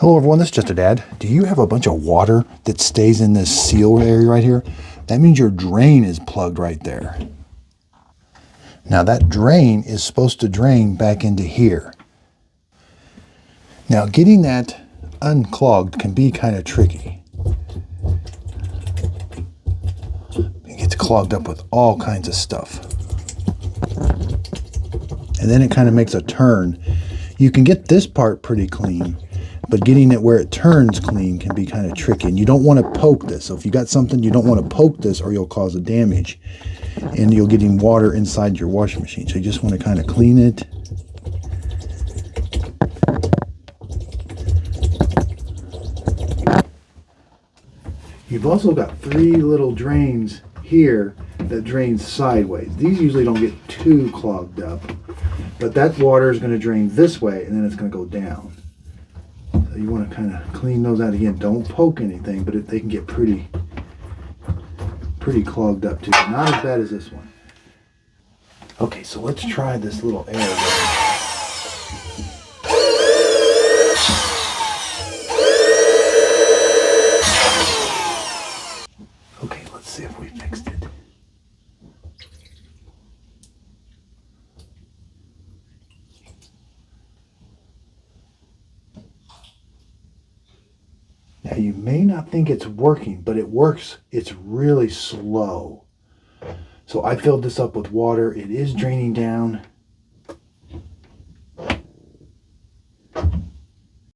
Hello everyone, this is Just a Dad. Do you have a bunch of water that stays in this seal area right here? That means your drain is plugged right there. Now that drain is supposed to drain back into here. Now getting that unclogged can be kind of tricky. It gets clogged up with all kinds of stuff. And then it kind of makes a turn. You can get this part pretty clean, but getting it where it turns clean can be kind of tricky. And you don't want to poke this. So if you got something, you don't want to poke this or you'll cause a damage. And you'll get water inside your washing machine. So you just want to kind of clean it. You've also got three little drains here that drain sideways. These usually don't get too clogged up, but that water is going to drain this way and then it's going to go down. So you want to kind of clean those out again. Don't poke anything, but they can get pretty clogged up too. Not as bad as this one. Okay, so let's try this little air gun. Okay, let's see if we fixed it. Now you may not think it's working, but it works. It's really slow. So I filled this up with water. It is draining down.